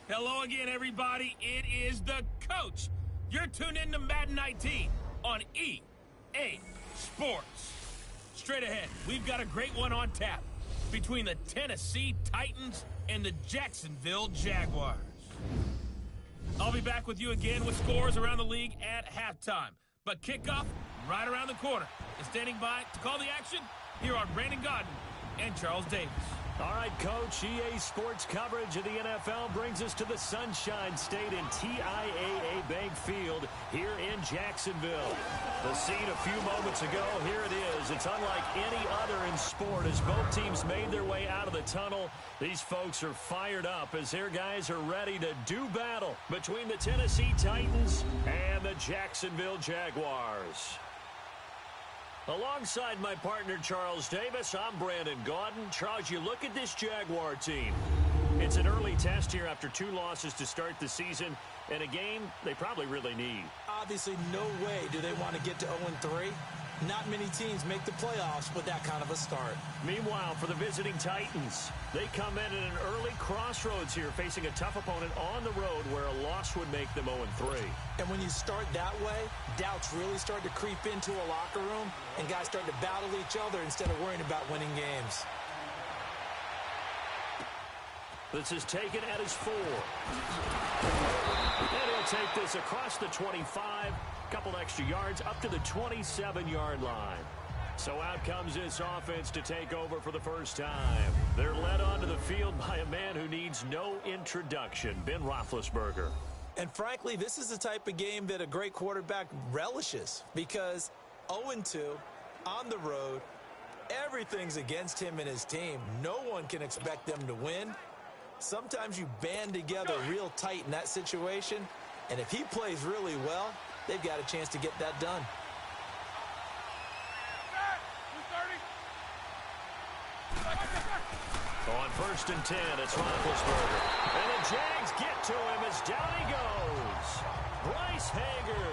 Hello again, everybody. It is the coach. You're tuned in to Madden 19 on EA Sports. Straight ahead, we've got a great one on tap between the Tennessee Titans and the Jacksonville Jaguars. I'll be back with you again with scores around the league at halftime. But kickoff right around the corner. And standing by to call the action, here are Brandon Godden and Charles Davis. All right, Coach, EA Sports coverage of the NFL brings us to the Sunshine State in TIAA Bank Field here in Jacksonville. The scene a few moments ago, here it is. It's unlike any other in sport as both teams made their way out of the tunnel. These folks are fired up as their guys are ready to do battle between the Tennessee Titans and the Jacksonville Jaguars. Alongside my partner, Charles Davis, I'm Brandon Godden. Charles, you look at this Jaguar team. It's an early test here after 2 losses to start the season, and a game they probably really need. Obviously, no way do they want to get to 0-3. Not many teams make the playoffs with that kind of a start. Meanwhile, for the visiting Titans, they come in at an early crossroads here, facing a tough opponent on the road where a loss would make them 0-3. And when you start that way, doubts really start to creep into a locker room, and guys start to battle each other instead of worrying about winning games. This is taken at his 4. And he'll take this across the 25. Couple extra yards up to the 27-yard line. So out comes this offense to take over for the first time. They're led onto the field by a man who needs no introduction, Ben Roethlisberger. And frankly, this is the type of game that a great quarterback relishes because 0-2 on the road, everything's against him and his team. No one can expect them to win. Sometimes you band together real tight in that situation, and if he plays really well, they've got a chance to get that done. On 1st and 10, it's Roethlisberger. And the Jags get to him as down he goes. Bryce Hager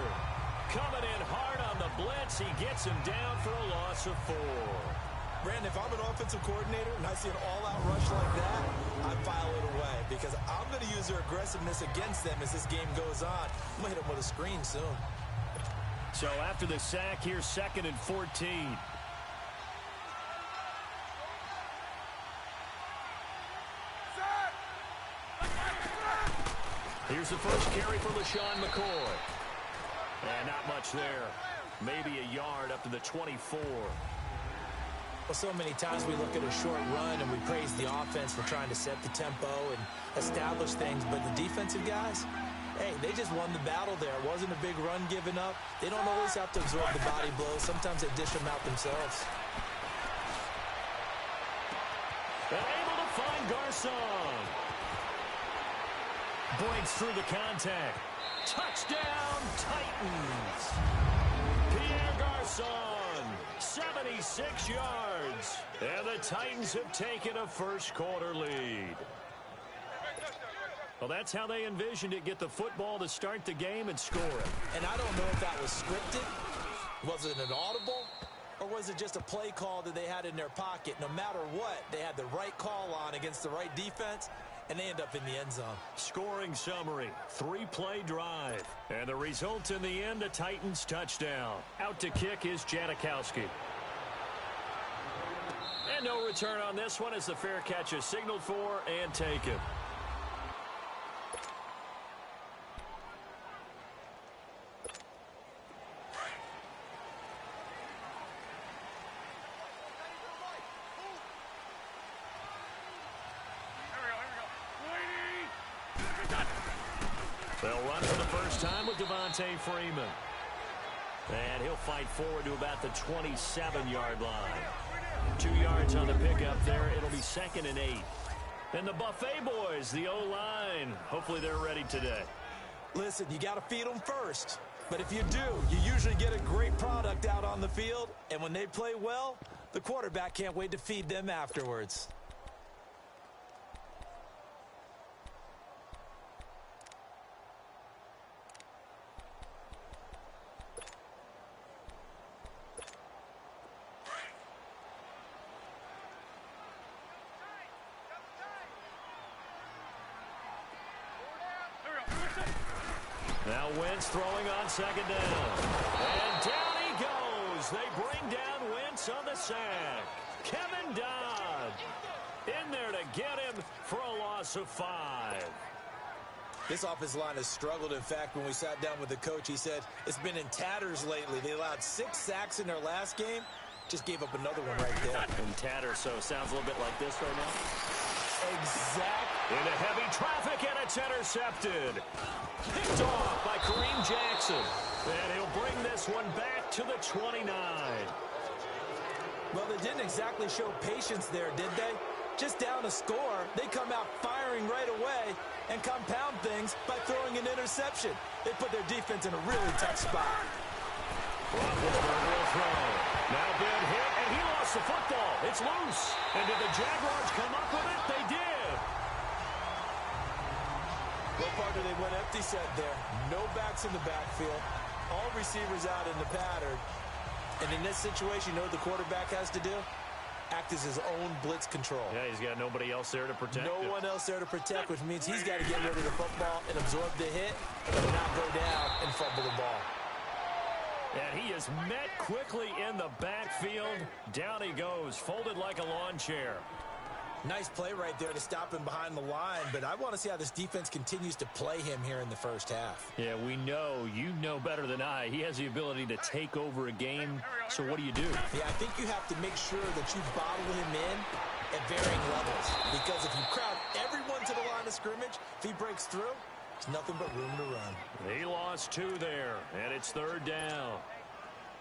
coming in hard on the blitz. He gets him down for a loss of 4. Brandon, if I'm an offensive coordinator and I see an all-out rush like that, I file it away because I'm going to use their aggressiveness against them as this game goes on. I'm going to hit them with a screen soon. So after the sack, here's 2nd and 14. Here's the first carry for LaShawn McCoy. And not much there. Maybe a yard up to the 24. Well, so many times we look at a short run and we praise the offense for trying to set the tempo and establish things, but the defensive guys, hey, they just won the battle there. It wasn't a big run given up. They don't always have to absorb the body blows. Sometimes they dish them out themselves. And able to find Garcon. Breaks through the contact. Touchdown, Titans. Pierre Garcon, 76 yards. And the Titans have taken a first-quarter lead. Well, that's how they envisioned it. Get the football to start the game and score it. And I don't know if that was scripted. Was it an audible? Or was it just a play call that they had in their pocket? No matter what, they had the right call on against the right defense, and they end up in the end zone. Scoring summary, 3-play drive. And the result in the end, a Titans touchdown. Out to kick is Janikowski. And no return on this one as the fair catch is signaled for and taken. They'll run for the first time with Devontae Freeman. And he'll fight forward to about the 27-yard line. 2 yards on the pickup there. It'll be 2nd and 8. And the Buffet boys, the O-line, hopefully they're ready today. Listen, you got to feed them first. But if you do, you usually get a great product out on the field. And when they play well, the quarterback can't wait to feed them afterwards. Now Wentz throwing on second down. And down he goes. They bring down Wentz on the sack. Kevin Dodd in there to get him for a loss of 5. This offensive line has struggled. In fact, when we sat down with the coach, he said it's been in tatters lately. They allowed 6 sacks in their last game. Just gave up another one right there. In tatters, so sounds a little bit like this right now. Exactly. Into heavy traffic, and it's intercepted. Picked off by Kareem Jackson. And he'll bring this one back to the 29. Well, they didn't exactly show patience there, did they? Just down a score, they come out firing right away and compound things by throwing an interception. They put their defense in a really tough spot. Roethlisberger will throw. Now big hit, and he lost the football. It's loose. And did the Jaguars come up with it? They did. Well, partner, they went empty set there. No backs in the backfield. All receivers out in the pattern. And in this situation, you know what the quarterback has to do? Act as his own blitz control. Yeah, he's got nobody else there to protect him. No one else there to protect, which means he's got to get rid of the football and absorb the hit and not go down and fumble the ball. And he is met quickly in the backfield. Down he goes, folded like a lawn chair. Nice play right there to stop him behind the line, but I want to see how this defense continues to play him here in the first half. Yeah, we know. You know better than I. He has the ability to take over a game, so what do you do? Yeah, I think you have to make sure that you bottle him in at varying levels, because if you crowd everyone to the line of scrimmage, if he breaks through, there's nothing but room to run. He lost 2 there, and it's 3rd down.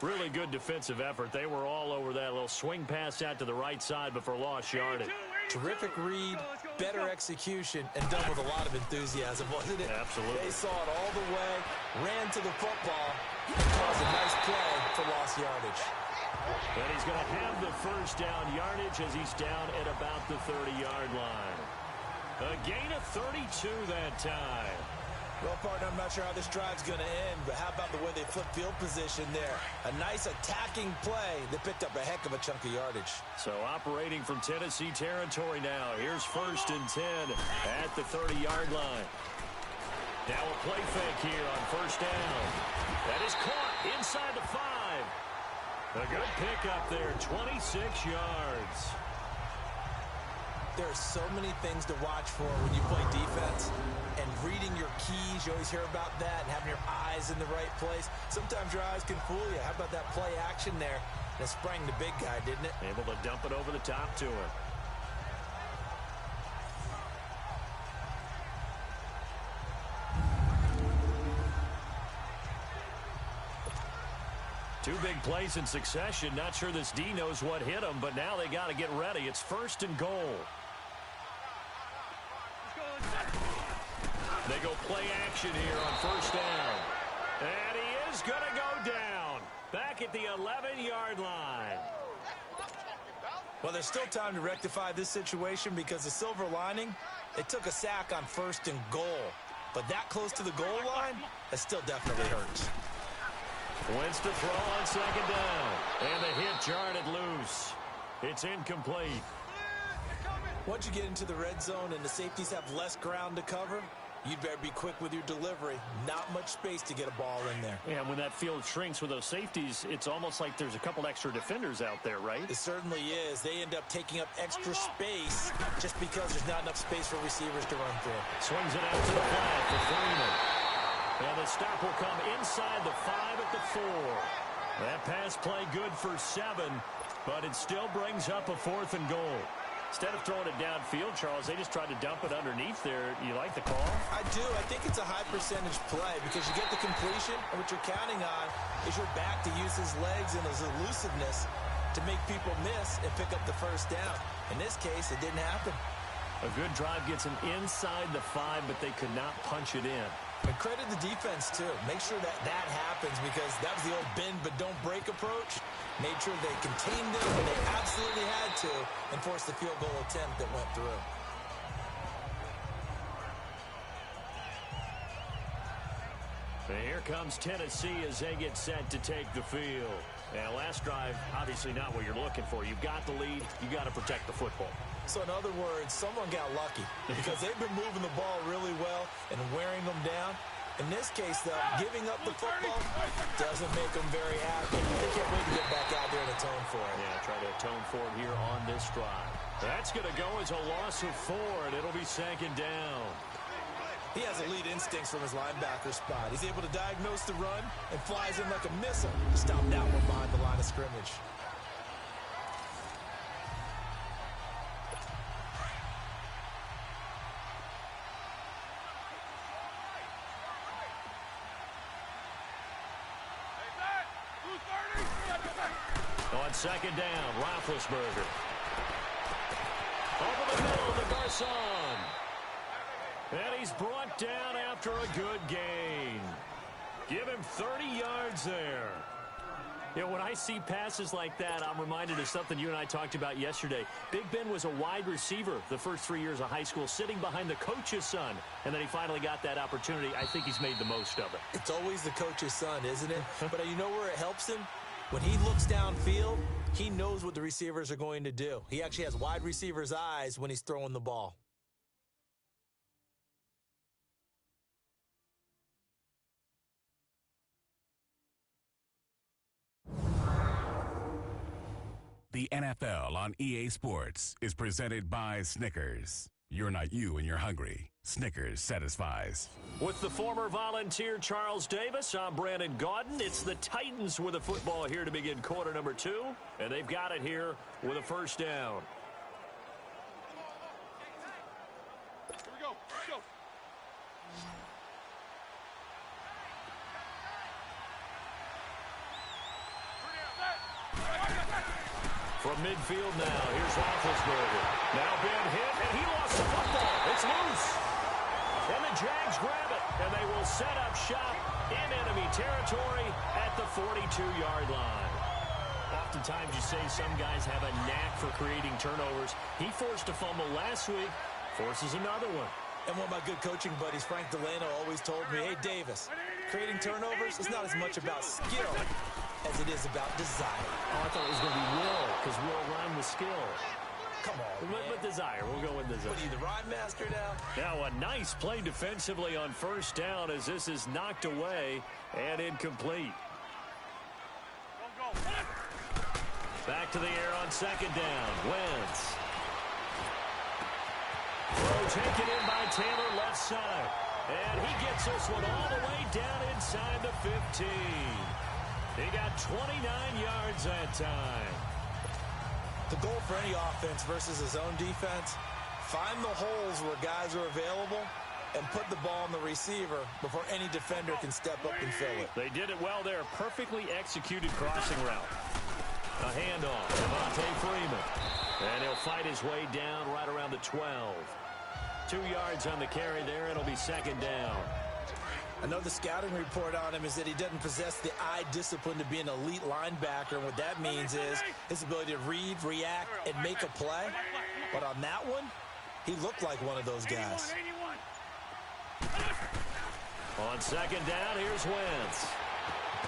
Really good defensive effort. They were all over that little swing pass out to the right side, but for lost yardage. Terrific read, better execution, and done with a lot of enthusiasm, wasn't it? Absolutely. They saw it all the way, ran to the football, and caused a nice play for lost yardage. And he's going to have the first down yardage as he's down at about the 30-yard line. A gain of 32 that time. Well, partner, I'm not sure how this drive's going to end, but how about the way they flip field position there? A nice attacking play that picked up a heck of a chunk of yardage. So operating from Tennessee territory now. Here's 1st and 10 at the 30-yard line. Now a play fake here on 1st down. That is caught inside the 5. A good pickup there, 26 yards. There are so many things to watch for when you play defense, and reading your keys, you always hear about that, and having your eyes in the right place. Sometimes your eyes can fool you. How about that play action there that sprang the big guy, didn't it? Able to dump it over the top to him. Two big plays in succession. Not sure this D knows what hit him, but now they got to get ready. It's 1st and goal. They go play action here on 1st down. And he is going to go down. Back at the 11-yard line. Well, there's still time to rectify this situation because the silver lining, it took a sack on 1st and goal. But that close to the goal line, that still definitely hurts. Wentz to throw on 2nd down. And the hit jarred it loose. It's incomplete. Once you get into the red zone and the safeties have less ground to cover, you'd better be quick with your delivery. Not much space to get a ball in there. Yeah, when that field shrinks with those safeties, it's almost like there's a couple extra defenders out there, right? It certainly is. They end up taking up extra space just because there's not enough space for receivers to run through. Swings it out to the flat for Freeman. And the stop will come inside the 5 at the 4. That pass play good for 7, but it still brings up a 4th and goal. Instead of throwing it downfield, Charles, they just tried to dump it underneath there. You like the call? I do. I think it's a high percentage play because you get the completion, and what you're counting on is your back to use his legs and his elusiveness to make people miss and pick up the 1st down. In this case, it didn't happen. A good drive gets him inside the 5, but they could not punch it in. And credit the defense, too. Make sure that that happens because that was the old bend but don't break approach. Made sure they contained them when they absolutely had to and forced the field goal attempt that went through. And here comes Tennessee as they get set to take the field. And last drive, obviously not what you're looking for. You've got the lead. You got to protect the football. So in other words, someone got lucky because they've been moving the ball really well and wearing them down. In this case, though, giving up the football doesn't make them very happy. They can't wait to get back out there and atone for it. Yeah, try to atone for it here on this drive. That's going to go as a loss of 4, and it'll be second down. He has elite instincts from his linebacker spot. He's able to diagnose the run and flies in like a missile to stop that one behind the line of scrimmage. On second down, Roethlisberger. Over the middle to Garcon. And he's brought down after a good gain. Give him 30 yards there. You know, when I see passes like that, I'm reminded of something you and I talked about yesterday. Big Ben was a wide receiver the first 3 years of high school, sitting behind the coach's son. And then he finally got that opportunity. I think he's made the most of it. It's always the coach's son, isn't it? But you know where it helps him? When he looks downfield, he knows what the receivers are going to do. He actually has wide receivers' eyes when he's throwing the ball. The NFL on EA Sports is presented by Snickers. You're not you when you're hungry. Snickers satisfies. With the former Volunteer Charles Davis, I'm Brandon Gaudin. It's the Titans with a football here to begin quarter number 2, and they've got it here with a first down. Here we go. Let's go. From midfield now, here's Roethlisberger. Now Ben hit, and he lost the football. It's loose. And the Jags grab it, and they will set up shop in enemy territory at the 42-yard line. Oftentimes you say some guys have a knack for creating turnovers. He forced a fumble last week, forces another one. And one of my good coaching buddies, Frank Delano, always told me, hey, Davis, creating turnovers is not as much about skill as it is about desire. Oh, I thought it was going to be will, because will rhyme with skill. Come on, man. With desire. We'll go with desire. What are you, the rhyme master now? Now a nice play defensively on first down as this is knocked away and incomplete. Back to the air on second down. Wentz. Throw taken in by Taylor left side. And he gets this one all the way down inside the 15. He got 29 yards that time. The goal for any offense versus his own defense, find the holes where guys are available and put the ball on the receiver before any defender can step up and fill it. They did it well there. Perfectly executed crossing route. A handoff. Devontae Freeman. And he'll fight his way down right around the 12. 2 yards on the carry there. It'll be second down. I know the scouting report on him is that he doesn't possess the eye discipline to be an elite linebacker. And what that means is his ability to read, react, and make a play. But on that one, he looked like one of those guys. On second down, here's Wentz.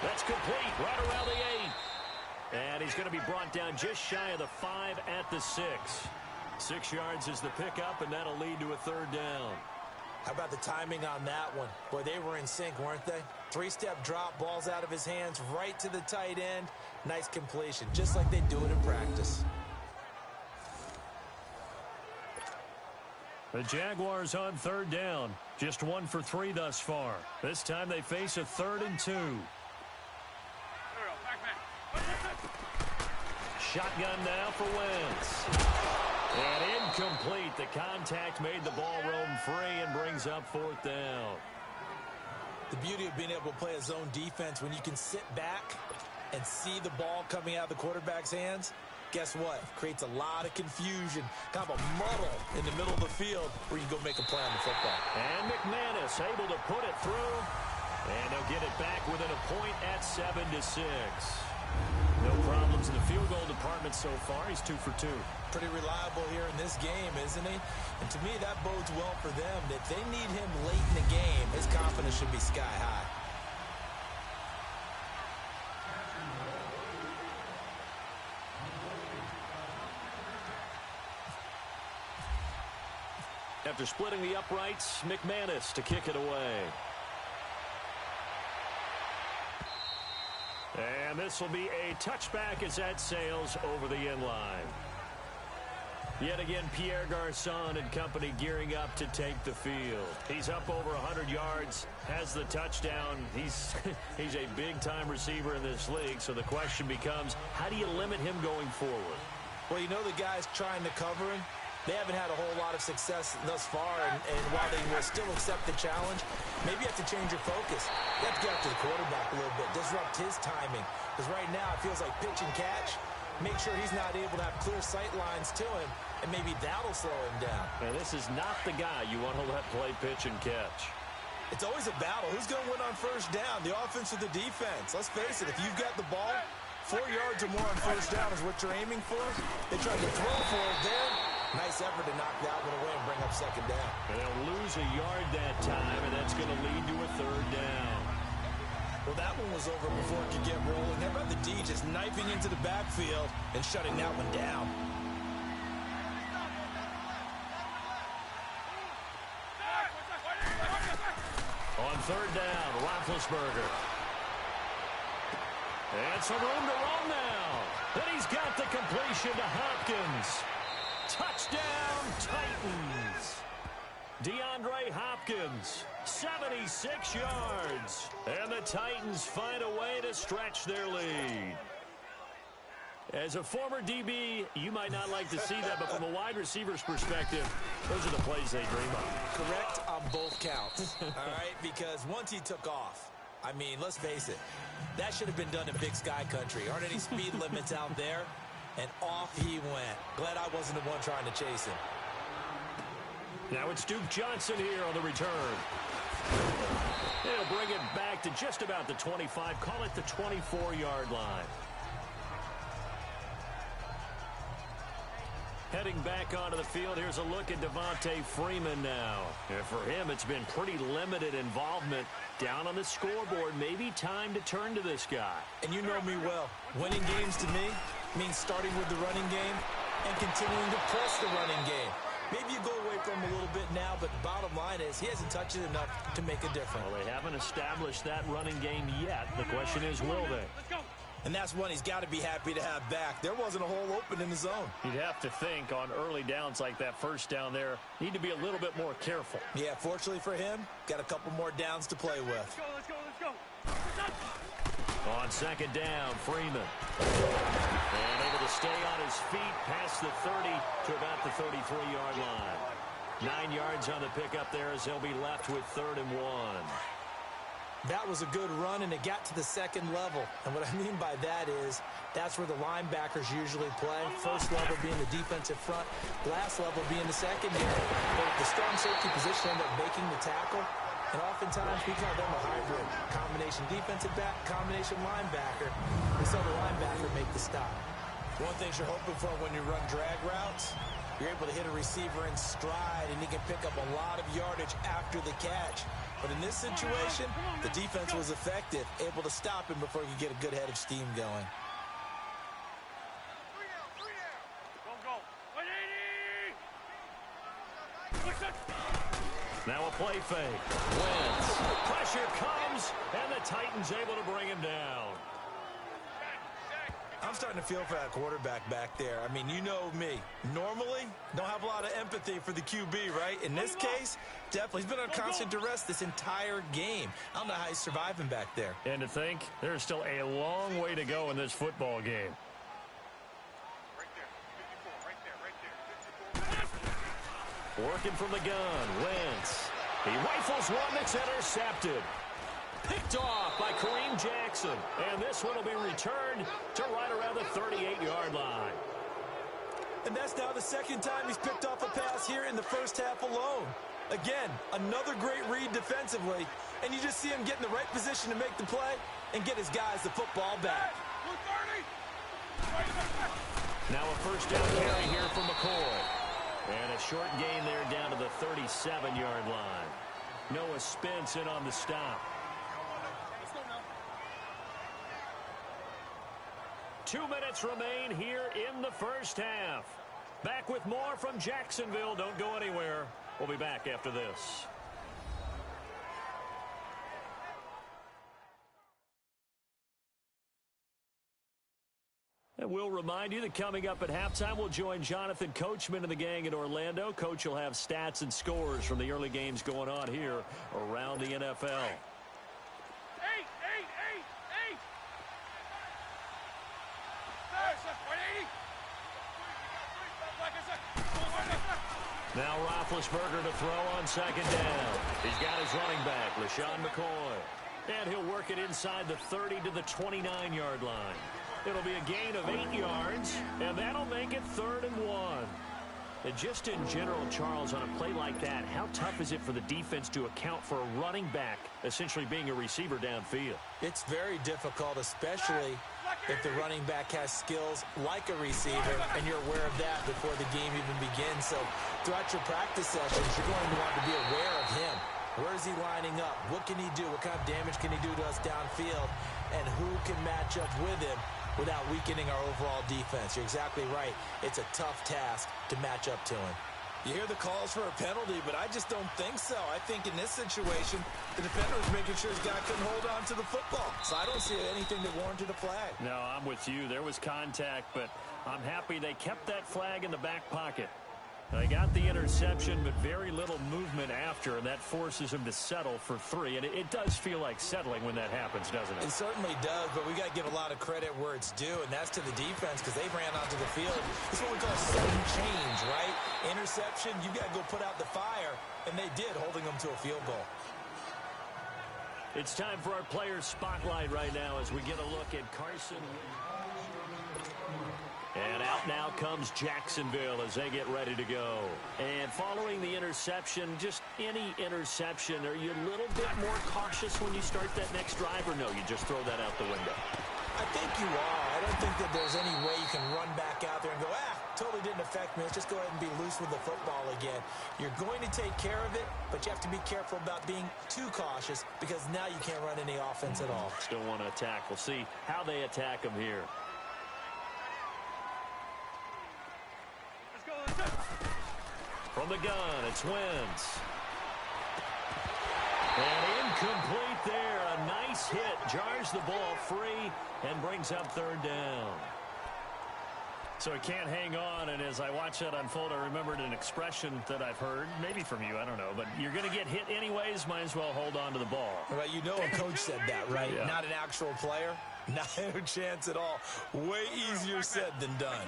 That's complete right around the 8. And he's going to be brought down just shy of the 5 at the 6. 6 yards is the pickup, and that'll lead to a third down. How about the timing on that one? Boy, they were in sync, weren't they? 3-step drop, balls out of his hands, right to the tight end. Nice completion, just like they do it in practice. The Jaguars on third down. Just 1 for 3 thus far. This time they face a 3rd and 2. Shotgun now for Wentz. And incomplete. The contact made the ball roam free and brings up 4th down. The beauty of being able to play a zone defense when you can sit back and see the ball coming out of the quarterback's hands, guess what? Creates a lot of confusion, kind of a muddle in the middle of the field where you can go make a play on the football. And McManus able to put it through. And they'll get it back within a point at 7-6. No problems in the field goal department so far. He's 2 for 2. Pretty reliable here in this game, isn't he? And to me, that bodes well for them. That they need him late in the game. His confidence should be sky high. After splitting the uprights, McManus to kick it away. And this will be a touchback as that sails over the end line. Yet again, Pierre Garçon and company gearing up to take the field. He's up over 100 yards, has the touchdown. He's a big-time receiver in this league, so the question becomes, how do you limit him going forward? Well, you know the guys trying to cover him. They haven't had a whole lot of success thus far, and while they will still accept the challenge, maybe you have to change your focus. You have to get up to the quarterback a little bit, disrupt his timing. Because right now it feels like pitch and catch. Make sure he's not able to have clear sight lines to him, and maybe that'll slow him down. And this is not the guy you want to let play pitch and catch. It's always a battle. Who's going to win on first down, the offense or the defense? Let's face it, if you've got the ball, 4 yards or more on first down is what you're aiming for. They tried to throw for it there. Nice effort to knock that one away and bring up second down. And they'll lose a yard that time, and that's going to lead to a third down. Well, that one was over before it could get rolling. How about the D just knifing into the backfield and shutting that one down? On third down, Roethlisberger. And some room to run now. Then he's got the completion to Hopkins. Touchdown, Titans. DeAndre Hopkins, 76 yards. And the Titans find a way to stretch their lead. As a former DB, you might not like to see that, but from a wide receiver's perspective, those are the plays they dream of. Correct on both counts, all right? Because once he took off, I mean, let's face it, that should have been done in Big Sky Country. Aren't any speed limits out there? And off he went. Glad I wasn't the one trying to chase him. Now it's Duke Johnson here on the return. He'll bring it back to just about the 25. Call it the 24-yard line. Heading back onto the field, here's a look at Devontae Freeman now. And for him, it's been pretty limited involvement down on the scoreboard. Maybe time to turn to this guy. And you know me well. Winning games to me means starting with the running game and continuing to press the running game. Maybe you go away from him a little bit now, but bottom line is he hasn't touched it enough to make a difference. Well, they haven't established that running game yet. The question is, will they? And that's one he's got to be happy to have back. There wasn't a hole open in the zone. You'd have to think on early downs like that first down there, need to be a little bit more careful. Yeah, fortunately for him, got a couple more downs to play with. Let's go. On second down, Freeman. And able to stay on his feet past the 30 to about the 33-yard line. 9 yards on the pickup there as he'll be left with 3rd and 1. That was a good run, and it got to the second level. And what I mean by that is that's where the linebackers usually play. First level being the defensive front, last level being the secondary. But the strong safety position ended up making the tackle. And oftentimes we call them a hybrid. Combination defensive back, combination linebacker. We saw the linebacker make the stop. One thing you're hoping for when you run drag routes, you're able to hit a receiver in stride, and he can pick up a lot of yardage after the catch. But in this situation, the defense was effective, able to stop him before he could get a good head of steam going. Go. Now a play fake. Wentz. Pressure comes, and the Titans able to bring him down. I'm starting to feel for that quarterback back there. I mean, you know me. Normally, don't have a lot of empathy for the QB, right? In this case, definitely. He's been on constant duress this entire game. I don't know how he's surviving back there. And to think, there's still a long way to go in this football game. Right there. 54. Working from the gun, Wentz. He rifles one that's intercepted. Picked off by Kareem Jackson. And this one will be returned to right around the 38-yard line. And that's now the second time he's picked off a pass here in the first half alone. Again, another great read defensively. And you just see him get in the right position to make the play and get his guys the football back. Now a first down carry here from McCoy. And a short gain there down to the 37-yard line. Noah Spence in on the stop. 2 minutes remain here in the first half. Back with more from Jacksonville. Don't go anywhere. We'll be back after this. And we'll remind you that coming up at halftime, we'll join Jonathan Coachman and the gang in Orlando. Coach will have stats and scores from the early games going on here around the NFL. Now Roethlisberger to throw on second down. He's got his running back, LaShawn McCoy. And he'll work it inside the 30 to the 29-yard line. It'll be a gain of 8 yards, and that'll make it 3rd and 1. And just in general, Charles, on a play like that, how tough is it for the defense to account for a running back essentially being a receiver downfield? It's very difficult, especially if the running back has skills like a receiver, and you're aware of that before the game even begins. So throughout your practice sessions, you're going to want to be aware of him. Where is he lining up? What can he do? What kind of damage can he do to us downfield? And who can match up with him without weakening our overall defense? You're exactly right. It's a tough task to match up to him. You hear the calls for a penalty, but I just don't think so. I think in this situation, the defender was making sure his guy couldn't hold on to the football. So I don't see anything that warranted a flag. No, I'm with you. There was contact, but I'm happy they kept that flag in the back pocket. They got the interception, but very little movement after, and that forces him to settle for 3. And it does feel like settling when that happens, doesn't it? It certainly does, but we got to give a lot of credit where it's due, and that's to the defense because they ran onto the field. This is what we call sudden change, right? Interception, you got to go put out the fire, and they did, holding them to a field goal. It's time for our players' spotlight right now as we get a look at Carson. And out now comes Jacksonville as they get ready to go. And following the interception, just any interception, are you a little bit more cautious when you start that next drive, or no, you just throw that out the window? I think you are. I don't think that there's any way you can run back out there and go, totally didn't affect me. Let's just go ahead and be loose with the football again. You're going to take care of it, but you have to be careful about being too cautious because now you can't run any offense at all. Still want to attack. We'll see how they attack them here. From the gun, it's Wentz. And incomplete there. A nice hit. Jars the ball free and brings up 3rd down. So he can't hang on, and as I watch that unfold, I remembered an expression that I've heard, maybe from you, I don't know, but you're going to get hit anyways, might as well hold on to the ball. Well, you know a coach said that, right? Yeah. Not an actual player. Not a chance at all. Way easier said than done.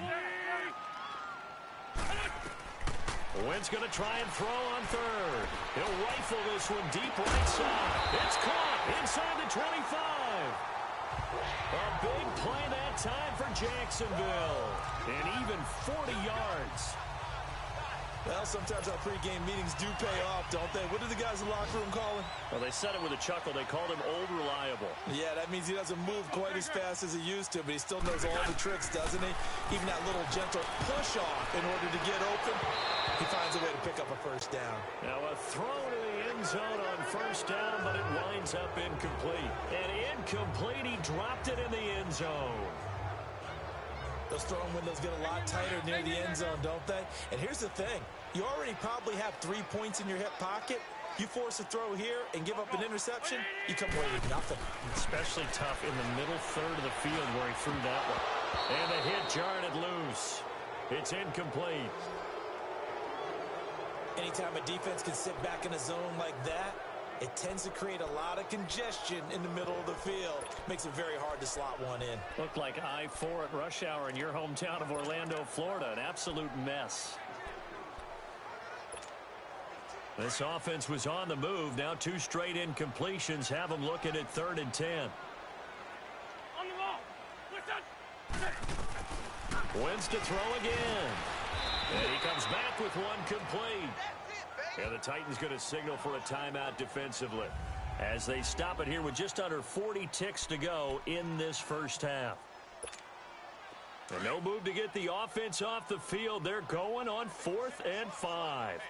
Wentz going to try and throw on 3rd. He'll rifle this one deep right side. It's caught inside the 25. A big play that time for Jacksonville. And even 40 yards. Well, sometimes our pregame meetings do pay off, don't they? What do the guys in the locker room call him? Well, they said it with a chuckle. They called him Old Reliable. Yeah, that means he doesn't move quite as fast as he used to, but he still knows all the tricks, doesn't he? Even that little gentle push-off in order to get open, he finds a way to pick up a 1st down. Now a throw to the end zone on 1st down, but it winds up incomplete. And incomplete, he dropped it in the end zone. Those throwing windows get a lot tighter near the end zone, don't they? And here's the thing. You already probably have 3 points in your hip pocket. You force a throw here and give up an interception, you come away with nothing. Especially tough in the middle 3rd of the field where he threw that one. And the hit jarred it loose. It's incomplete. Anytime a defense can sit back in a zone like that, it tends to create a lot of congestion in the middle of the field. Makes it very hard to slot one in. Looked like I-4 at rush hour in your hometown of Orlando, Florida. An absolute mess. This offense was on the move. Now 2 straight incompletions have them looking at 3rd and 10. On the ball. Wentz to throw again. And he comes back with one complete. And the Titans going to signal for a timeout defensively as they stop it here with just under 40 ticks to go in this 1st half. And no move to get the offense off the field. They're going on 4th and 5.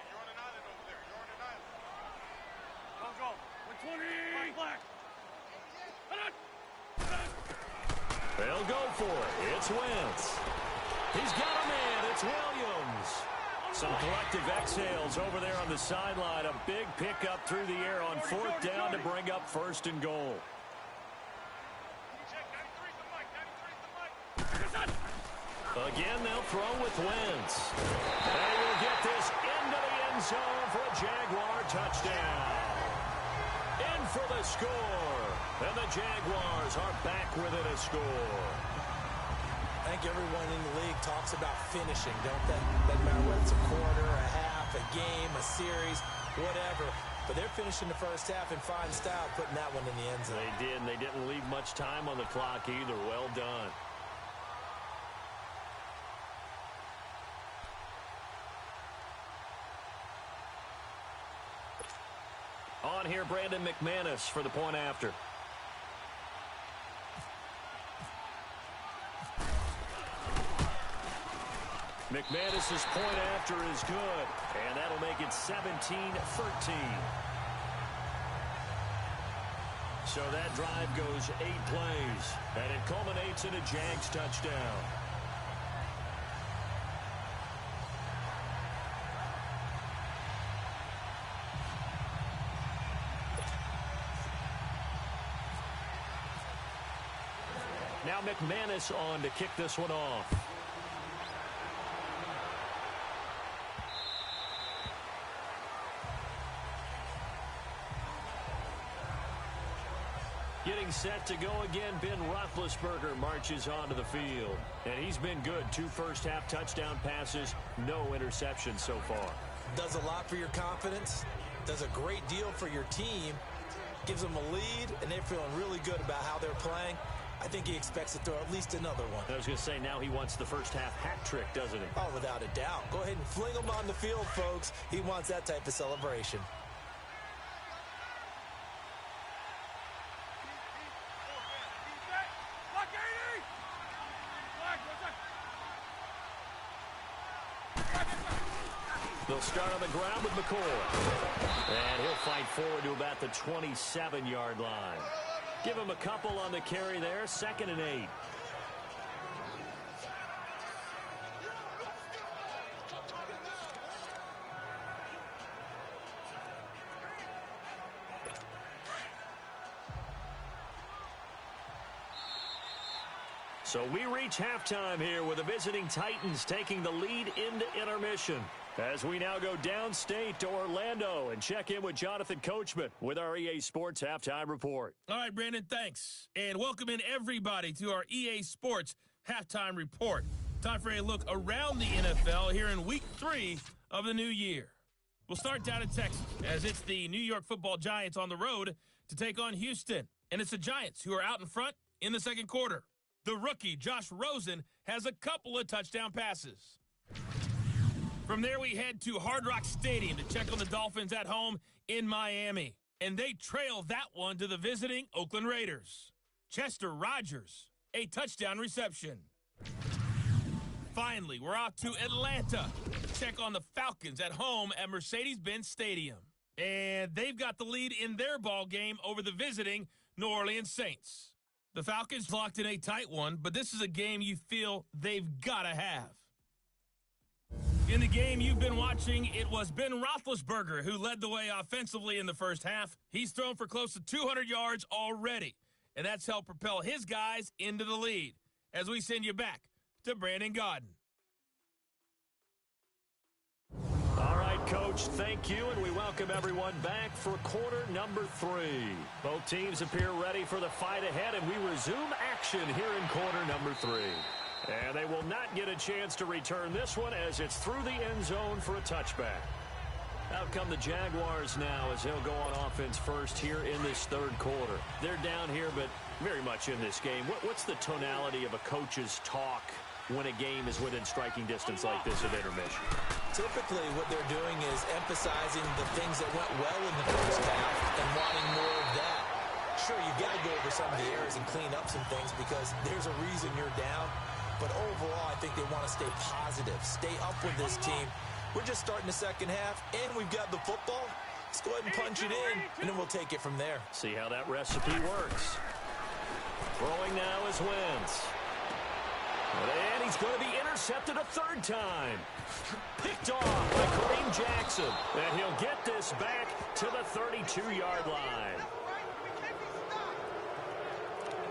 They'll go for it. It's Wentz. He's got a man. It's Williams. Some collective exhales over there on the sideline. A big pickup through the air on 4th down to bring up 1st and goal. Again, they'll throw with Wentz. They will get this into the end zone for a Jaguar touchdown. In for the score. And the Jaguars are back within a score. I think everyone in the league talks about finishing, don't they? Doesn't matter whether it's a quarter, a half, a game, a series, whatever. But they're finishing the first half in fine style, putting that one in the end zone. They did, and they didn't leave much time on the clock either. Well done. On here, Brandon McManus for the point after. McManus's point after is good, and that'll make it 17-13. So that drive goes 8 plays, and it culminates in a Jags touchdown. Now McManus on to kick this one off. Getting set to go again, Ben Roethlisberger marches onto the field. And he's been good. 2 first-half touchdown passes, no interceptions so far. Does a lot for your confidence, does a great deal for your team, gives them a lead, and they're feeling really good about how they're playing. I think he expects to throw at least another one. I was going to say, now he wants the first-half hat trick, doesn't he? Oh, without a doubt. Go ahead and fling him on the field, folks. He wants that type of celebration. They'll start on the ground with McCoy. And he'll fight forward to about the 27-yard line. Give him a couple on the carry there. 2nd and 8. So we reach halftime here with the visiting Titans taking the lead into intermission. As we now go downstate to Orlando and check in with Jonathan Coachman with our EA Sports Halftime Report. All right, Brandon, thanks. And welcome in everybody to our EA Sports Halftime Report. Time for a look around the NFL here in Week 3 of the new year. We'll start down in Texas as it's the New York Football Giants on the road to take on Houston. And it's the Giants who are out in front in the second quarter. The rookie, Josh Rosen, has a couple of touchdown passes. From there, we head to Hard Rock Stadium to check on the Dolphins at home in Miami. And they trail that one to the visiting Oakland Raiders. Chester Rogers, a touchdown reception. Finally, we're off to Atlanta to check on the Falcons at home at Mercedes-Benz Stadium. And they've got the lead in their ball game over the visiting New Orleans Saints. The Falcons locked in a tight one, but this is a game you feel they've got to have. In the game you've been watching, it was Ben Roethlisberger who led the way offensively in the first half. He's thrown for close to 200 yards already, and that's helped propel his guys into the lead. As we send you back to Brandon Gaudin. All right, Coach, thank you, and we welcome everyone back for quarter number 3. Both teams appear ready for the fight ahead, and we resume action here in quarter number 3. And they will not get a chance to return this one as it's through the end zone for a touchback. Out come the Jaguars now as they'll go on offense first here in this third quarter. They're down here, but very much in this game. What's the tonality of a coach's talk when a game is within striking distance like this at intermission? Typically, what they're doing is emphasizing the things that went well in the first half and wanting more of that. Sure, you've got to go over some of the errors and clean up some things because there's a reason you're down. But overall, I think they want to stay positive, stay up with this team. We're just starting the second half, and we've got the football. Let's go ahead and punch it in, and then we'll take it from there. See how that recipe works. Throwing now is Wentz. And he's going to be intercepted a third time. Picked off by Kareem Jackson. And he'll get this back to the 32-yard line.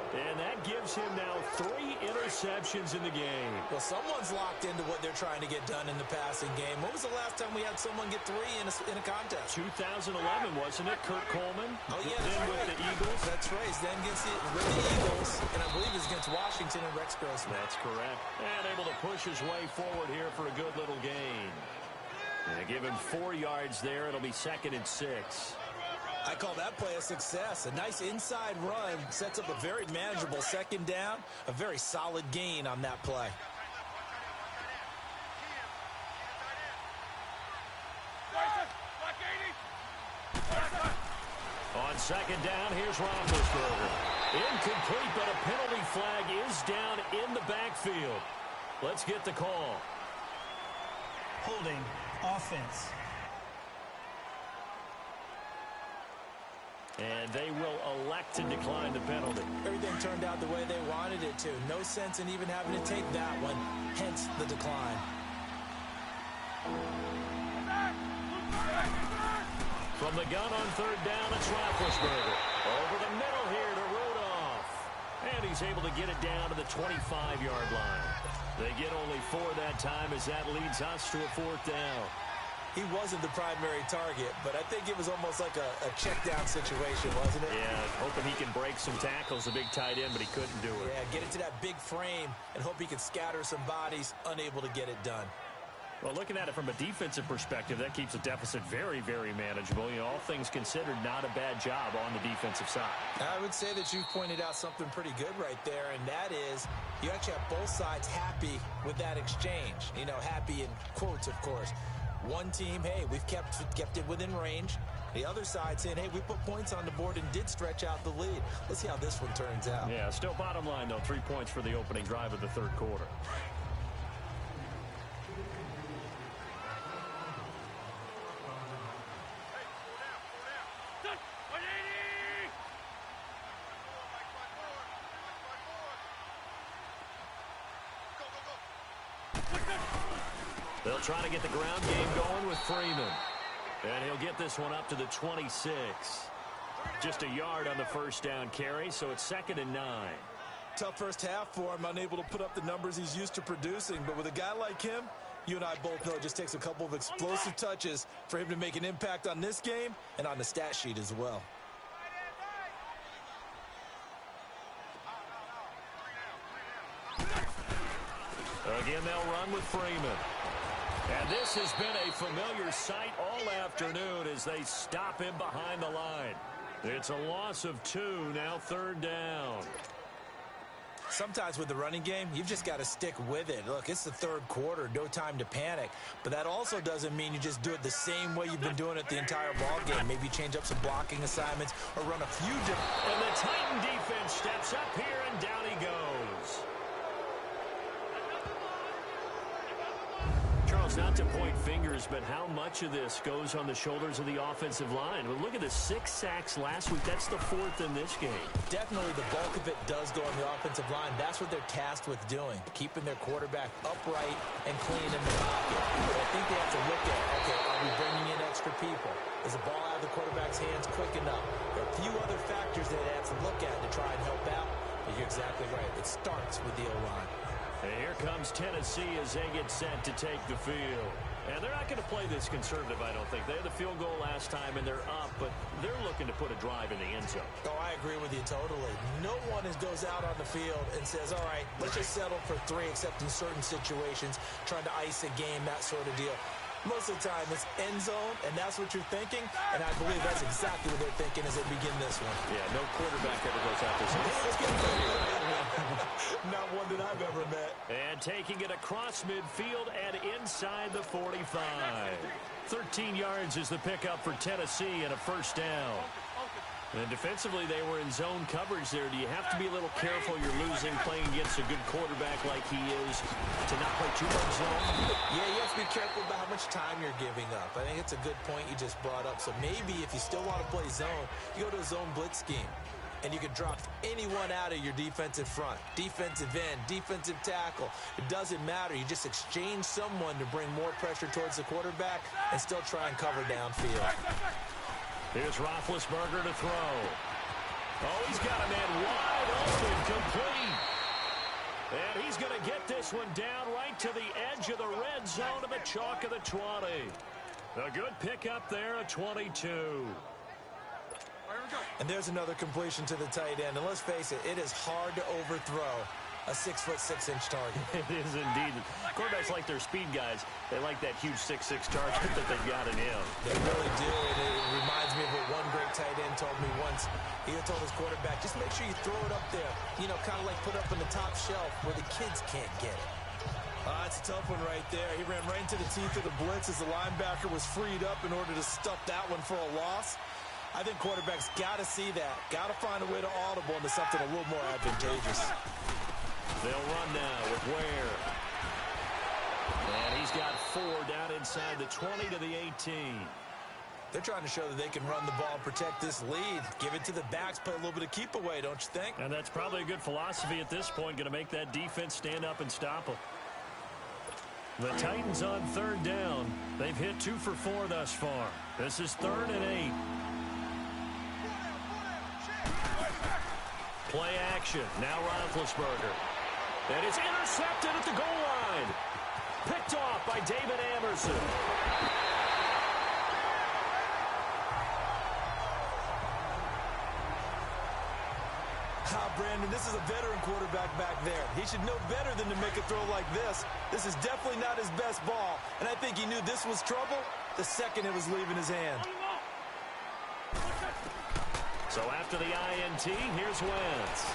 And that gives him now 3 interceptions in the game. Well, someone's locked into what they're trying to get done in the passing game. When was the last time we had someone get 3 in a contest? 2011, wasn't it? Kurt Coleman. Oh, yeah, then right. with the Eagles. That's right. Then with the Eagles, and I believe it's against Washington and Rex Grossman. That's correct. And able to push his way forward here for a good little gain. And give him 4 yards there. It'll be 2nd and 6. I call that play a success. A nice inside run sets up a very manageable 2nd down. A very solid gain on that play. On 2nd down, here's Roethlisberger. Incomplete, but a penalty flag is down in the backfield. Let's get the call. Holding offense. And they will elect to decline the penalty. Everything turned out the way they wanted it to. No sense in even having to take that one, hence the decline. From the gun on 3rd down, it's Roethlisberger. Over the middle here to Rudolph. And he's able to get it down to the 25-yard line. They get only 4 that time as that leads us to a 4th down. He wasn't the primary target, but I think it was almost like a check-down situation, wasn't it? Yeah, hoping he can break some tackles, a big tight end, but he couldn't do it. Yeah, get it to that big frame and hope he can scatter some bodies, unable to get it done. Well, looking at it from a defensive perspective, that keeps the deficit very, very manageable. You know, all things considered, not a bad job on the defensive side. I would say that you pointed out something pretty good right there, and that is you actually have both sides happy with that exchange. You know, happy in quotes, of course. One team, hey, we've kept it within range. The other side saying, hey, we put points on the board and did stretch out the lead. Let's see how this one turns out. Yeah, still bottom line, though, 3 points for the opening drive of the 3rd quarter. They'll try to get the ground game going with Freeman. And he'll get this one up to the 26. Just a yard on the 1st down carry, so it's 2nd and 9. Tough first half for him, unable to put up the numbers he's used to producing. But with a guy like him, you and I both know it just takes a couple of explosive touches for him to make an impact on this game and on the stat sheet as well. Again, they'll run with Freeman. And this has been a familiar sight all afternoon as they stop him behind the line. It's a loss of 2, now 3rd down. Sometimes with the running game, you've just got to stick with it. Look, it's the 3rd quarter, no time to panic. But that also doesn't mean you just do it the same way you've been doing it the entire ball game. Maybe change up some blocking assignments or run a few different. And the Titan defense steps up here, and down he goes. Charles, not to point fingers, but how much of this goes on the shoulders of the offensive line? Well, look at the 6 sacks last week. That's the 4th in this game. Definitely the bulk of it does go on the offensive line. That's what they're tasked with doing, keeping their quarterback upright and clean in the pocket. But I think they have to look at, okay, are we bringing in extra people? Is the ball out of the quarterback's hands quick enough? There are a few other factors that they have to look at to try and help out. But you're exactly right. It starts with the O-line. And here comes Tennessee as they get set to take the field. And they're not going to play this conservative, I don't think. They had the field goal last time, and they're up, but they're looking to put a drive in the end zone. Oh, I agree with you totally. No one goes out on the field and says, all right, let's just settle for 3, except in certain situations, trying to ice a game, that sort of deal. Most of the time, it's end zone, and that's what you're thinking, and I believe that's exactly what they're thinking as they begin this one. Yeah, no quarterback ever goes out there. So let's get Not one that I've ever met. And taking it across midfield and inside the 45. 13 yards is the pickup for Tennessee and a 1st down. And defensively, they were in zone coverage there. Do you have to be a little careful? You're losing, playing against a good quarterback like he is, to not play too much zone? Yeah, you have to be careful about how much time you're giving up. I think it's a good point you just brought up. So maybe if you still want to play zone, you go to a zone blitz scheme. And you can drop anyone out of your defensive front, defensive end, defensive tackle. It doesn't matter. You just exchange someone to bring more pressure towards the quarterback and still try and cover downfield. Here's Roethlisberger to throw. Oh, he's got a man wide open. this one down right to the edge of the red zone of the chalk of the 20. A good pickup there, a 22. And there's another completion to the tight end. And let's face it, it is hard to overthrow a 6'6" target. It is indeed. Quarterbacks like their speed guys. They like that huge 6'6" target that they've got in him. They really do. And it reminds me of what one great tight end told me once. He told his quarterback, just make sure you throw it up there. You know, kind of like put up on the top shelf where the kids can't get it. That's a tough one right there. He ran right into the teeth of the blitz as the linebacker was freed up in order to stuff that one for a loss. I think quarterbacks got to see that. Got to find a way to audible into something a little more advantageous. They'll run now with Ware. And he's got 4 down inside the 20 to the 18. They're trying to show that they can run the ball and protect this lead. Give it to the backs, play a little bit of keep away, don't you think? And that's probably a good philosophy at this point. Going to make that defense stand up and stop them. The Titans on 3rd down. They've hit 2 for 4 thus far. This is 3rd and 8. Play action. Now Roethlisberger. And it's intercepted at the goal line. Picked off by David Anderson. Brandon, this is a veteran quarterback back there. He should know better than to make a throw like this. This is definitely not his best ball, and I think he knew this was trouble the second it was leaving his hand. So after the INT, here's Wentz.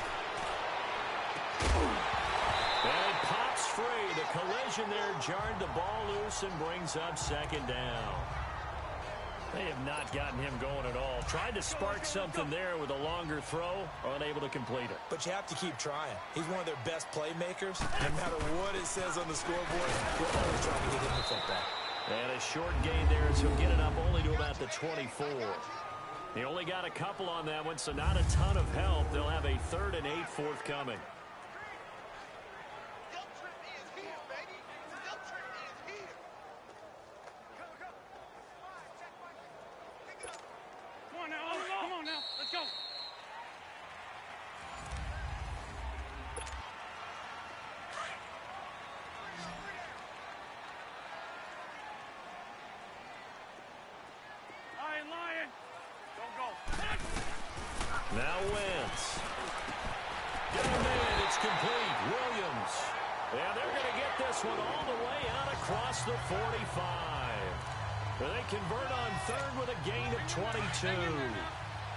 And it pops free. The collision there jarred the ball loose and brings up 2nd down. They have not gotten him going at all. Tried to spark something there with a longer throw, unable to complete it. But you have to keep trying. He's one of their best playmakers. No matter what it says on the scoreboard, he'll always try to get him the football. And a short gain there as he'll get it up only to about the 24. He only got a couple on that one, so not a ton of help. They'll have a 3rd and 8 forthcoming. Come on now, let's go. Lion. Don't go. Now Wentz. Get him in. It's complete. Williams. And they're going to get this one all the way out across the 45. They convert on 3rd with a gain of 22.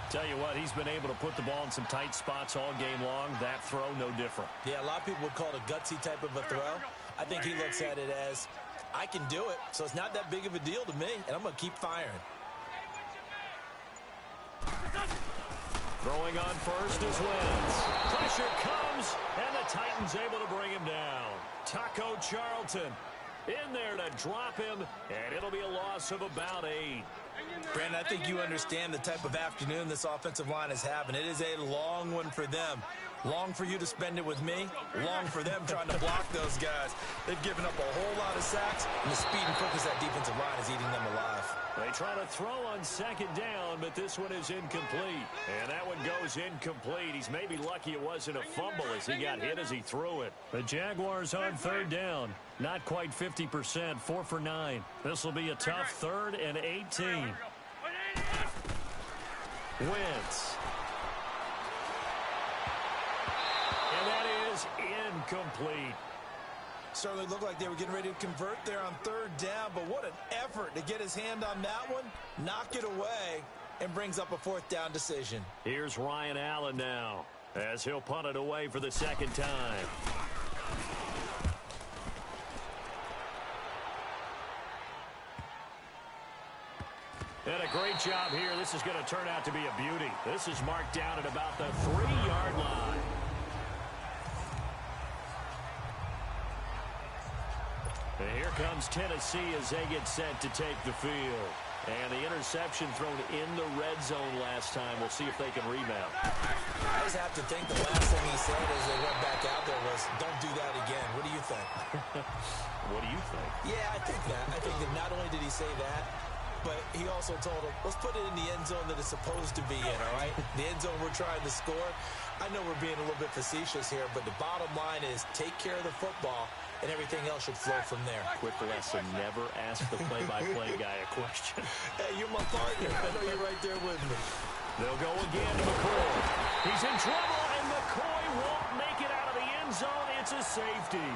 Tell you what, he's been able to put the ball in some tight spots all game long. That throw, no different. Yeah, a lot of people would call it a gutsy type of a throw. I think he looks at it as, I can do it, so it's not that big of a deal to me, and I'm going to keep firing. Throwing on first is Wentz. Pressure comes, and the Titans able to bring him down. Taco Charlton in there to drop him, and it'll be a loss of about 8. Brandon, I think you understand the type of afternoon this offensive line is having. It is a long one for them. Long for you to spend it with me. Long for them trying to block those guys. They've given up a whole lot of sacks, and the speed and quickness of that defensive line is eating them alive. They try to throw on 2nd down, but this one is incomplete. And that one goes incomplete. He's maybe lucky it wasn't a fumble as he got hit as he threw it. The Jaguars on 3rd down. Not quite 50%, 4 for 9. This will be a tough 3rd and 18. Wentz. And that is incomplete. Certainly looked like they were getting ready to convert there on 3rd down, but what an effort to get his hand on that one, knock it away, and brings up a 4th down decision. Here's Ryan Allen now as he'll punt it away for the 2nd time. And a great job here. This is going to turn out to be a beauty. This is marked down at about the 3-yard line. And here comes Tennessee as they get set to take the field. And the interception thrown in the red zone last time. We'll see if they can rebound. I just have to think the last thing he said as they went back out there was, don't do that again. What do you think? What do you think? Yeah, I think that. I think that not only did he say that, but he also told him, let's put it in the end zone that it's supposed to be in, all right? The end zone we're trying to score. I know we're being a little bit facetious here, but the bottom line is take care of the football, and everything else should flow from there. Quick lesson, never ask the play-by-play guy a question. Hey, you're my partner. I know you're right there with me. They'll go again to McCoy. He's in trouble, and McCoy won't make it out of the end zone. It's a safety.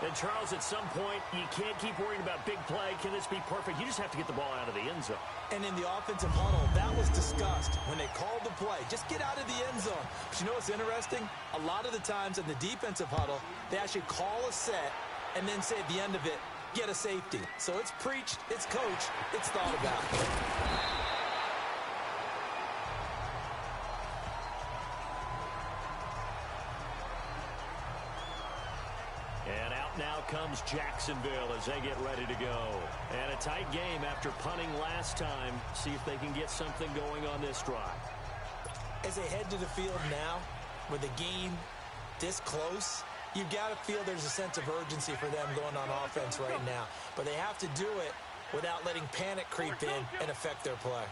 And, Charles, at some point, you can't keep worrying about big play. Can this be perfect? You just have to get the ball out of the end zone. And in the offensive huddle, that was discussed when they called the play. Just get out of the end zone. But you know what's interesting? A lot of the times in the defensive huddle, they actually call a set and then say at the end of it, get a safety. So it's preached, it's coached, it's thought about. And out now comes Jacksonville as they get ready to go. And a tight game after punting last time. See if they can get something going on this drive. As they head to the field now, with the game this close, you've got to feel there's a sense of urgency for them going on offense right now. But they have to do it without letting panic creep in and affect their play.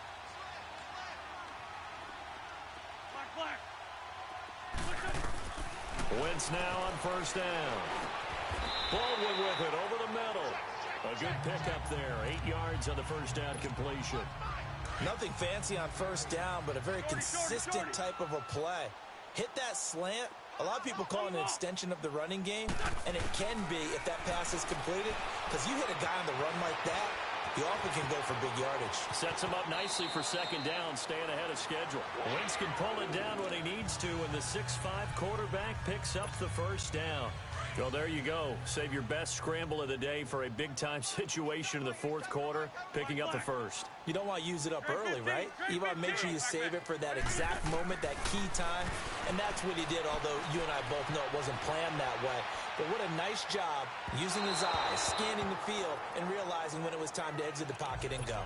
Wentz now on first down. Baldwin with it over the middle. A good pickup there. 8 yards on the first down completion. Nothing fancy on first down, but a very consistent type of a play. Hit that slant. A lot of people call it an extension of the running game, and it can be if that pass is completed, because you hit a guy on the run like that, he often can go for big yardage. Sets him up nicely for second down, staying ahead of schedule. Wentz can pull it down when he needs to, and the 6'5 quarterback picks up the first down. Well, there you go. Save your best scramble of the day for a big-time situation in the fourth quarter, picking up the first. You don't want to use it up early, right? You want to make sure you save it for that exact moment, that key time, and that's what he did, although you and I both know it wasn't planned that way. But what a nice job using his eyes, scanning the field, and realizing when it was time to exit the pocket and go.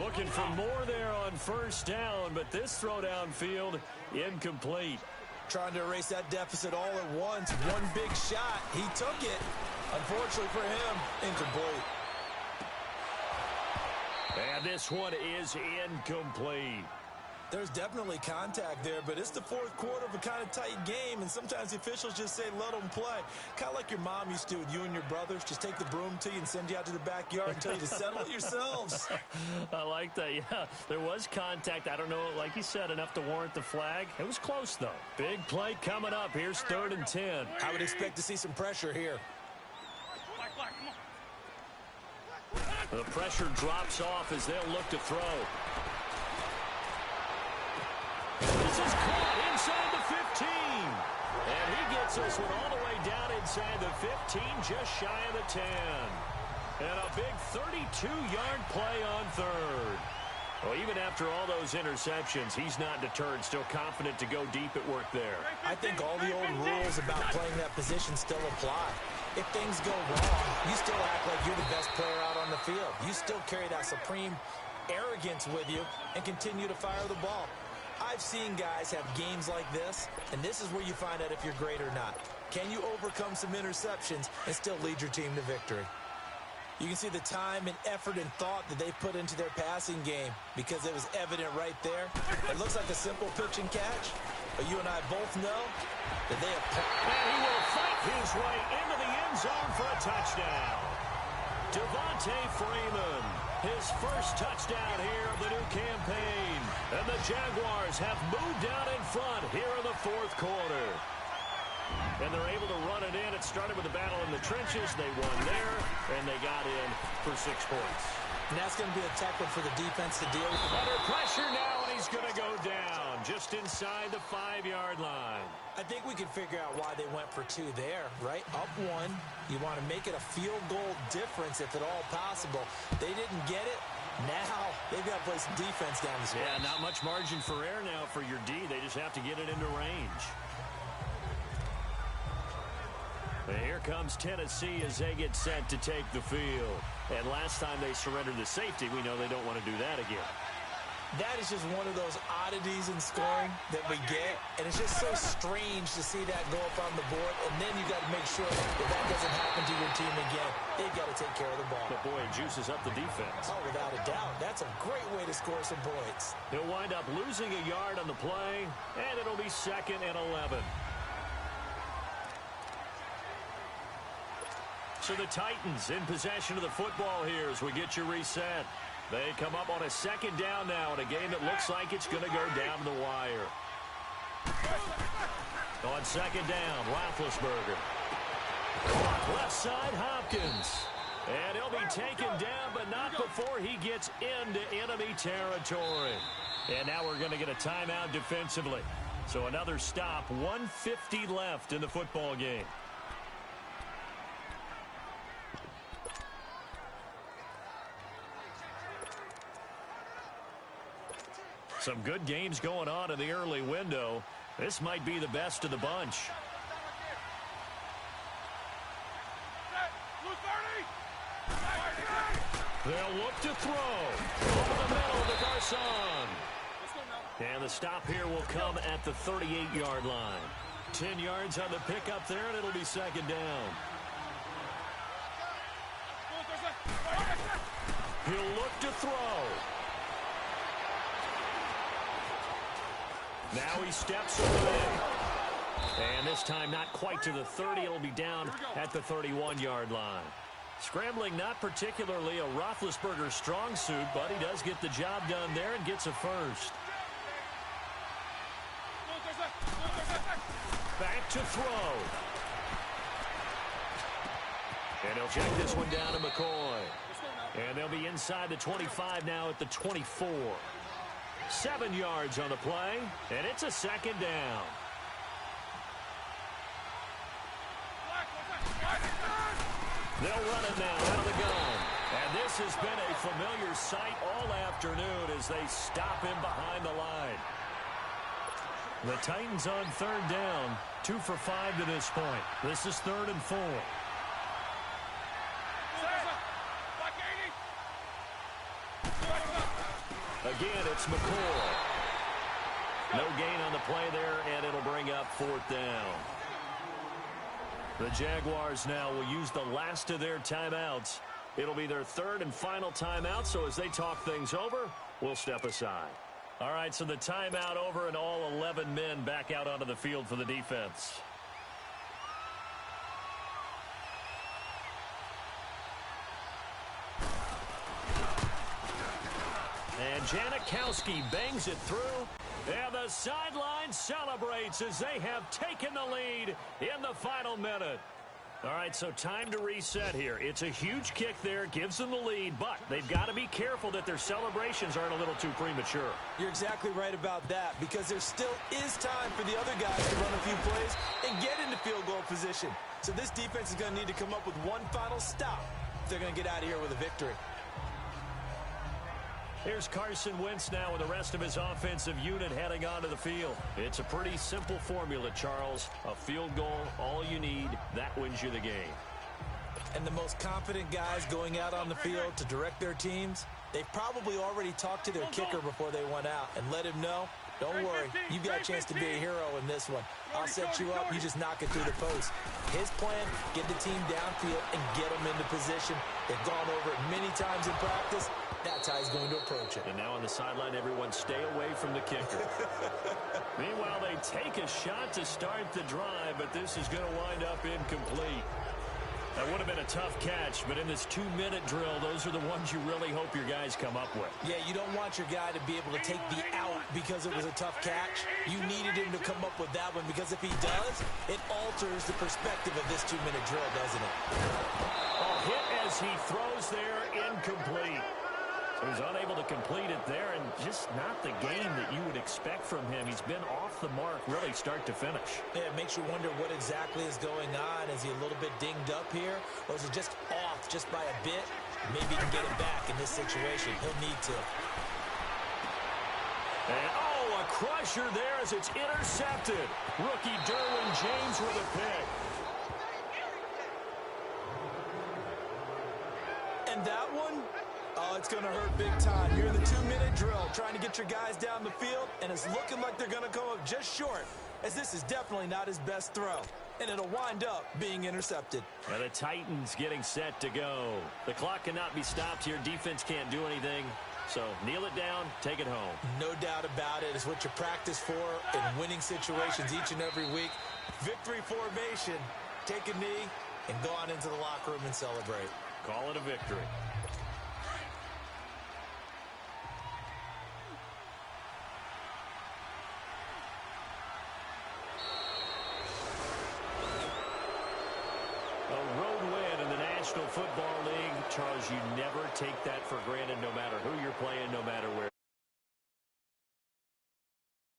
Looking for more there on first down, but this throw downfield incomplete. Trying to erase that deficit all at once. One big shot. He took it. Unfortunately for him, incomplete. And this one is incomplete. There's definitely contact there, but it's the fourth quarter of a kind of tight game, and sometimes the officials just say, let them play. Kind of like your mom used to with you and your brothers. Just take the broom to you and send you out to the backyard and tell you to settle it yourselves. I like that, yeah. There was contact. I don't know, like you said, enough to warrant the flag. It was close, though. Big play coming up. Here's 3rd and 10. I would expect to see some pressure here. The pressure drops off as they'll look to throw. This is caught inside the 15. And he gets this one all the way down inside the 15, just shy of the 10. And a big 32-yard play on 3rd. Well, even after all those interceptions, he's not deterred, still confident to go deep at work there. I think all the old rules about playing that position still apply. If things go wrong, you still act like you're the best player out on the field. You still carry that supreme arrogance with you and continue to fire the ball. I've seen guys have games like this, and this is where you find out if you're great or not. Can you overcome some interceptions and still lead your team to victory? You can see the time and effort and thought that they put into their passing game because it was evident right there. It looks like a simple pitch and catch, but you and I both know that they have... And he will fight his way into the end zone for a touchdown. Devontae Freeman, his first touchdown here of the new campaign. And the Jaguars have moved out in front here in the fourth quarter. And they're able to run it in. It started with a battle in the trenches. They won there, and they got in for 6 points. And that's going to be a tough one for the defense to deal with. Under pressure now, and he's going to go down just inside the 5-yard line. I think we can figure out why they went for 2 there, right? Up 1, you want to make it a field goal difference if at all possible. They didn't get it. Now they've got to play some defense down the stretch. Yeah, not much margin for error now for your D. They just have to get it into range. And here comes Tennessee as they get set to take the field. And last time they surrendered the safety, we know they don't want to do that again. That is just one of those oddities in scoring that we get, and it's just so strange to see that go up on the board, and then you got to make sure that that doesn't happen to your team again. They've got to take care of the ball. But boy, it juices up the defense. Oh, without a doubt. That's a great way to score some points. He'll wind up losing a yard on the play, and it'll be 2nd and 11. So the Titans in possession of the football here as we get your reset. They come up on a 2nd down now in a game that looks like it's going to go down the wire. On 2nd down, Roethlisberger. Left side, Hopkins. And he'll be taken down, but not before he gets into enemy territory. And now we're going to get a timeout defensively. So another stop, 1:50 left in the football game. Some good games going on in the early window. This might be the best of the bunch. They'll look to throw. Over the middle to Garcon. And the stop here will come at the 38-yard line. 10 yards on the pickup there, and it'll be 2nd down. He'll look to throw. Now he steps away. And this time not quite to the 30. It'll be down at the 31-yard line. Scrambling not particularly a Roethlisberger strong suit, but he does get the job done there and gets a first. Back to throw. And he'll check this one down to McCoy. And they'll be inside the 25 now at the 24. 7 yards on the play, and it's a 2nd down. They'll run it now out of the gun. And this has been a familiar sight all afternoon as they stop him behind the line. The Titans on 3rd down, 2 for 5 to this point. This is 3rd and 4. Again, it's McCoy. No gain on the play there, and it'll bring up 4th down. The Jaguars now will use the last of their timeouts. It'll be their 3rd and final timeout, so as they talk things over, we'll step aside. All right, so the timeout over, and all 11 men back out onto the field for the defense. And Janikowski bangs it through. And the sideline celebrates as they have taken the lead in the final minute. All right, so time to reset here. It's a huge kick there, gives them the lead, but they've got to be careful that their celebrations aren't a little too premature. You're exactly right about that, because there still is time for the other guys to run a few plays and get into field goal position. So this defense is going to need to come up with one final stop if they're going to get out of here with a victory. Here's Carson Wentz now with the rest of his offensive unit heading onto the field. It's a pretty simple formula, Charles. A field goal, all you need, that wins you the game. And the most confident guys going out on the field to direct their teams, they've probably already talked to their kicker before they went out and let him know, don't worry, you've got a chance to be a hero in this one. I'll set you up, you just knock it through the post. His plan, get the team downfield and get them into position. They've gone over it many times in practice. That's how he's going to approach it. And now on the sideline, everyone stay away from the kicker. Meanwhile, they take a shot to start the drive, but this is going to wind up incomplete. That would have been a tough catch, but in this 2-minute drill, those are the ones you really hope your guys come up with. Yeah, you don't want your guy to be able to take the out because it was a tough catch. You needed him to come up with that one, because if he does, it alters the perspective of this 2-minute drill, doesn't it? A hit as he throws there, incomplete. So he's unable to complete it there, and just not the game that you would expect from him. He's been off the mark really start to finish. Yeah, it makes you wonder what exactly is going on. Is he a little bit dinged up here, or is it just off just by a bit? Maybe he can get it back in this situation. He'll need to. And, oh, a crusher there as it's intercepted. Rookie Derwin James with a pick. And that one Oh, it's going to hurt big time. You're in the 2-minute drill trying to get your guys down the field, and it's looking like they're going to come up just short, as this is definitely not his best throw, and it'll wind up being intercepted. And the Titans getting set to go. The clock cannot be stopped here. Defense can't do anything. So kneel it down, take it home. No doubt about it. It's what you practice for in winning situations each and every week. Victory formation. Take a knee and go on into the locker room and celebrate. Call it a victory. A road win in the National Football League. Charles, you never take that for granted, no matter who you're playing, no matter where.